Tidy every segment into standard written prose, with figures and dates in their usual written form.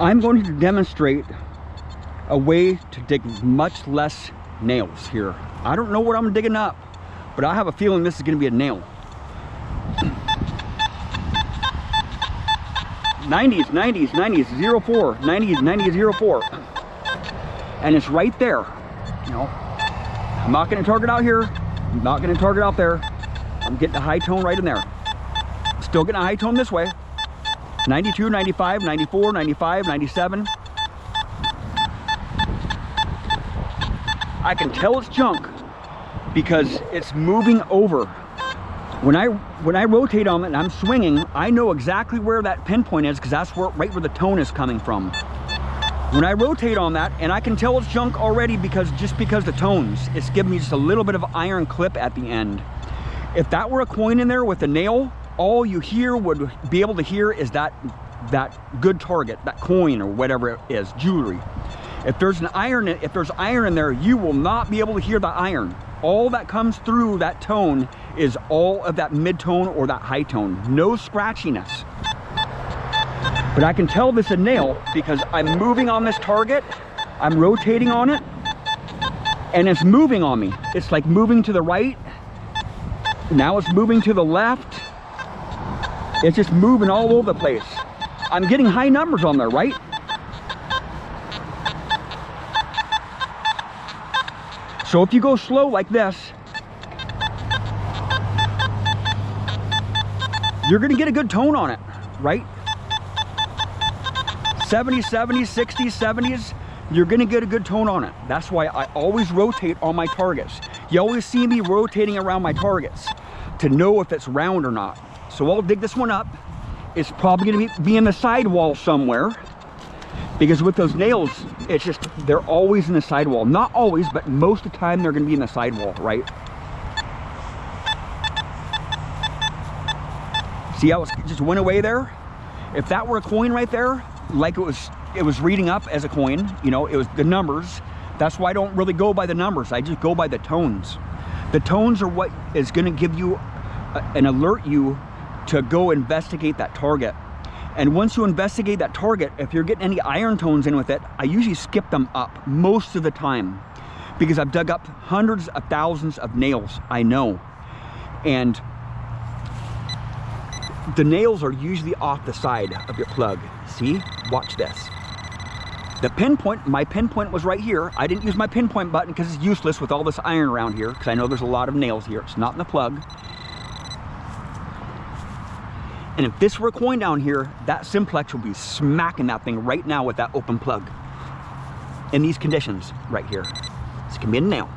I'm going to demonstrate a way to dig much less nails here. I don't know what I'm digging up, but I have a feeling this is going to be a nail. 90s, 90s, 90s, 04, 90s, 90s, 04. And it's right there. You know, I'm not going to target out here. I'm not going to target out there. I'm getting a high tone right in there. Still getting a high tone this way. 92, 95, 94, 95, 97. I can tell it's junk because it's moving over. When I rotate on it and I'm swinging, I know exactly where that pinpoint is because that's right where the tone is coming from. When I rotate on that, and I can tell it's junk already because the tones, it's giving me just a little bit of iron clip at the end. If that were a coin in there with a nail, all you would be able to hear is that good target, that coin or whatever it is, jewelry. If there's iron in there, you will not be able to hear the iron. All that comes through that tone is all of that mid-tone or that high tone. No scratchiness. But I can tell this is a nail because I'm moving on this target, I'm rotating on it, and it's moving on me. It's like moving to the right, now it's moving to the left. It's just moving all over the place. I'm getting high numbers on there, right? So if you go slow like this, you're gonna get a good tone on it, right? 70s, 70s, 60s, 70s, you're gonna get a good tone on it. That's why I always rotate on my targets. You always see me rotating around my targets to know if it's round or not. So I'll dig this one up. It's probably gonna be in the sidewall somewhere because with those nails, it's just, they're always in the sidewall. Not always, but most of the time they're gonna be in the sidewall, right? See how it just went away there? If that were a coin right there, like it was reading up as a coin, you know, it was the numbers. That's why I don't really go by the numbers. I just go by the tones. The tones are what is gonna give you and alert you to go investigate that target. And once you investigate that target, if you're getting any iron tones in with it, I usually skip them up most of the time because I've dug up hundreds of thousands of nails, I know. And the nails are usually off the side of your plug. See, watch this. The pinpoint, my pinpoint was right here. I didn't use my pinpoint button because it's useless with all this iron around here because I know there's a lot of nails here. It's not in the plug. And if this were a coin down here, that Simplex would be smacking that thing right now with that open plug. In these conditions right here. This can be a nail.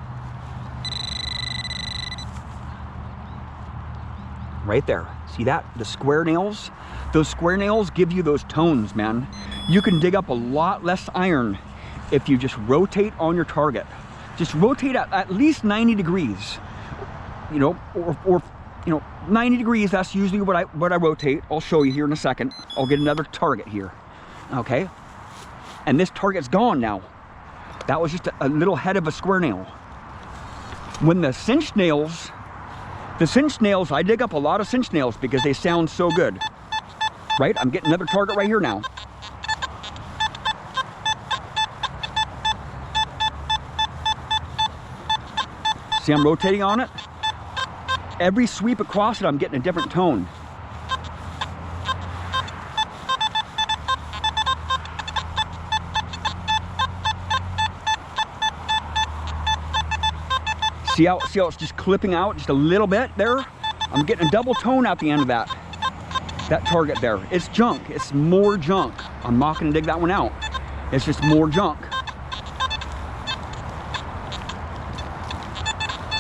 Right there. See that? The square nails? Those square nails give you those tones, man. You can dig up a lot less iron if you just rotate on your target. Just rotate at least 90 degrees. You know, or you know, 90 degrees, that's usually what I rotate. I'll show you here in a second. I'll get another target here, okay? And this target's gone now. That was just a little head of a square nail. When the cinch nails, I dig up a lot of cinch nails because they sound so good, right? I'm getting another target right here now. See, I'm rotating on it. Every sweep across it, I'm getting a different tone. See how it's just clipping out just a little bit there? I'm getting a double tone at the end of that target there. It's junk. It's more junk. I'm not going to dig that one out. It's just more junk.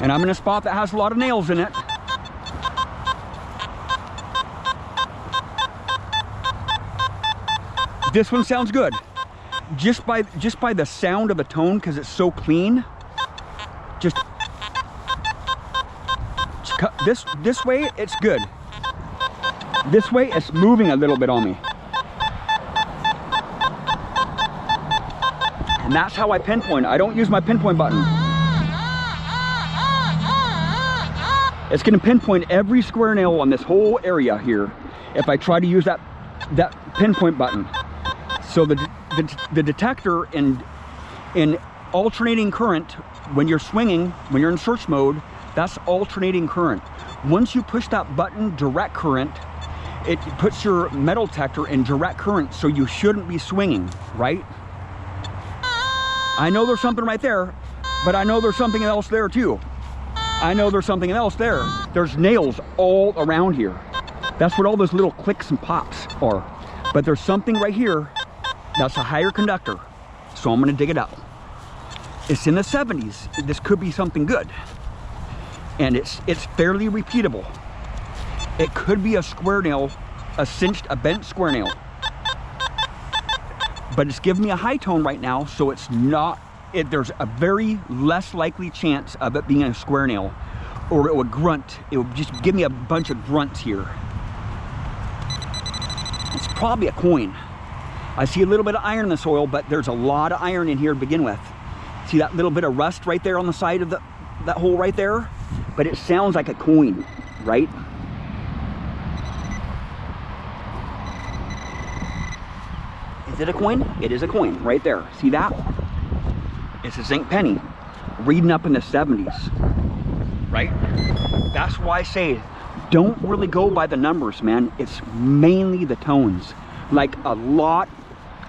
And I'm in a spot that has a lot of nails in it. This one sounds good. Just by the sound of the tone, because it's so clean. Just cut this way, it's good. This way, it's moving a little bit on me. And that's how I pinpoint. I don't use my pinpoint button. It's going to pinpoint every square nail on this whole area here if I try to use that pinpoint button. So the detector in alternating current, when you're swinging, when you're in search mode, that's alternating current. Once you push that button, direct current, it puts your metal detector in direct current, so you shouldn't be swinging, right? I know there's something right there, but I know there's something else there too. I know there's something else there. There's nails all around here. That's what all those little clicks and pops are. But there's something right here that's a higher conductor, so I'm gonna dig it up. It's in the 70s. This could be something good. And it's fairly repeatable. It could be a square nail, a bent square nail. But it's giving me a high tone right now, so it's not, there's a very less likely chance of it being a square nail, or it would grunt. It would just give me a bunch of grunts here. It's probably a coin. I see a little bit of iron in the soil, but there's a lot of iron in here to begin with. See that little bit of rust right there on the side of that hole right there? But it sounds like a coin, right? Is it a coin? It is a coin right there. See that? It's a zinc penny reading up in the 70s, right? That's why I say don't really go by the numbers, man. It's mainly the tones. Like a lot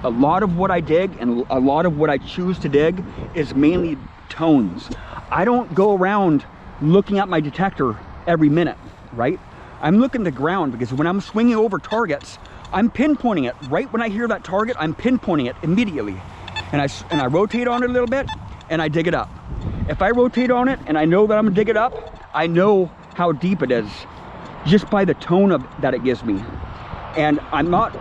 of what I dig and a lot of what I choose to dig is mainly tones. I don't go around looking at my detector every minute, right? I'm looking at the ground, because when I'm swinging over targets, I'm pinpointing it. Right when I hear that target, I'm pinpointing it immediately. And I rotate on it a little bit and I dig it up. If I rotate on it and I know that I'm gonna dig it up, I know how deep it is just by the tone that it gives me. And I'm not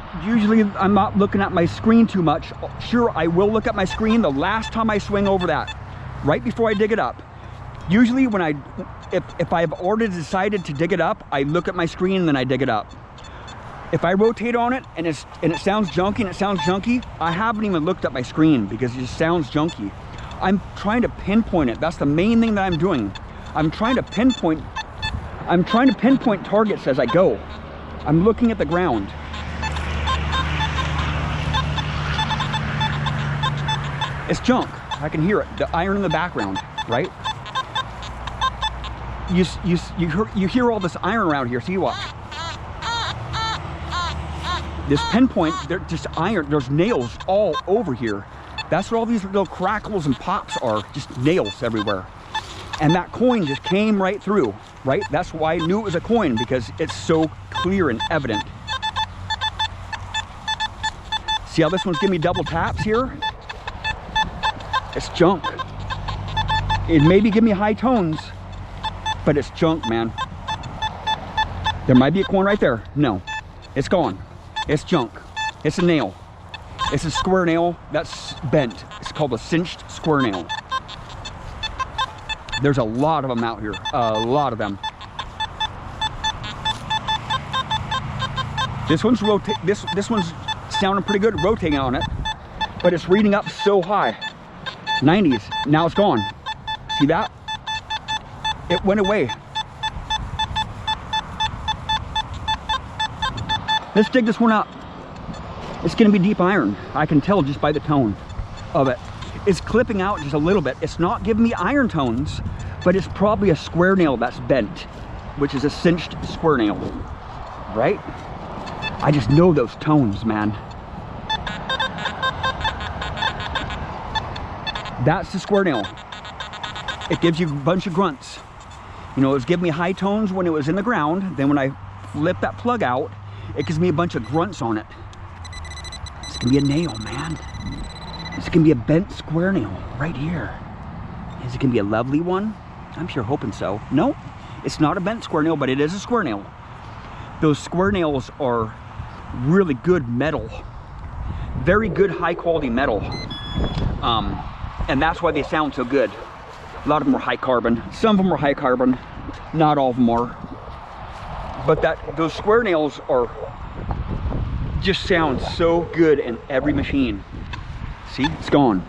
looking at my screen too much. Sure, I will look at my screen the last time I swing over that, right before I dig it up. Usually if I've already decided to dig it up, I look at my screen and then I dig it up. If I rotate on it and it sounds junky, I haven't even looked at my screen because it just sounds junky. I'm trying to pinpoint it. That's the main thing that I'm doing. I'm trying to pinpoint targets as I go. I'm looking at the ground. It's junk. I can hear it. The iron in the background, right? You hear all this iron around here. See what? This pinpoint, they're just iron. There's nails all over here. That's what all these little crackles and pops are. Just nails everywhere. And that coin just came right through, right? That's why I knew it was a coin, because it's so clear and evident. See how this one's giving me double taps here? It's junk. It maybe give me high tones, but it's junk, man. There might be a coin right there. No, it's gone. It's junk. It's a nail. It's a square nail that's bent. It's called a cinched square nail. There's a lot of them out here. A lot of them. This one's this one's sounding pretty good rotating on it, but it's reading up so high. 90s. Now it's gone. See that? It went away. Let's dig this one up. It's gonna be deep iron. I can tell just by the tone of it. It's clipping out just a little bit. It's not giving me iron tones, but it's probably a square nail that's bent, which is a cinched square nail, right? I just know those tones, man. That's the square nail. It gives you a bunch of grunts. You know, it was giving me high tones when it was in the ground. Then when I flip that plug out, it gives me a bunch of grunts on it. It's gonna be a nail, man. It's gonna be a bent square nail right here. Is it gonna be a lovely one? I'm sure hoping so. No, it's not a bent square nail, but it is a square nail. Those square nails are really good metal. Very good high quality metal. And that's why they sound so good. A lot of them are high carbon. Some of them are high carbon. Not all of them are. But those square nails are just sound so good in every machine. See, it's gone.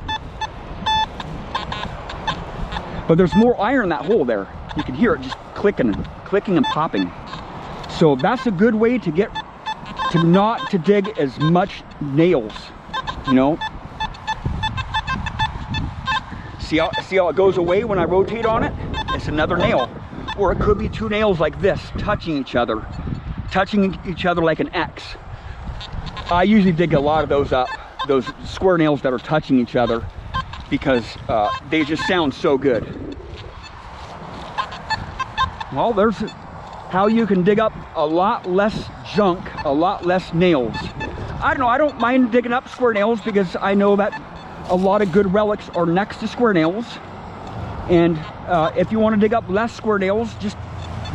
But there's more iron in that hole there. You can hear it just clicking and popping. So that's a good way to get not to dig as much nails You know? See how it goes away when I rotate on it? It's another nail. Or it could be two nails like this, touching each other like an X. I usually dig a lot of those up, those square nails that are touching each other, because they just sound so good. Well, there's how you can dig up a lot less junk, a lot less nails. I don't know, I don't mind digging up square nails because I know that a lot of good relics are next to square nails. And if you want to dig up less square nails, just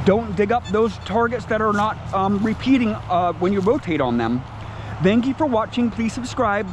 don't dig up those targets that are not repeating when you rotate on them. Thank you for watching. Please subscribe.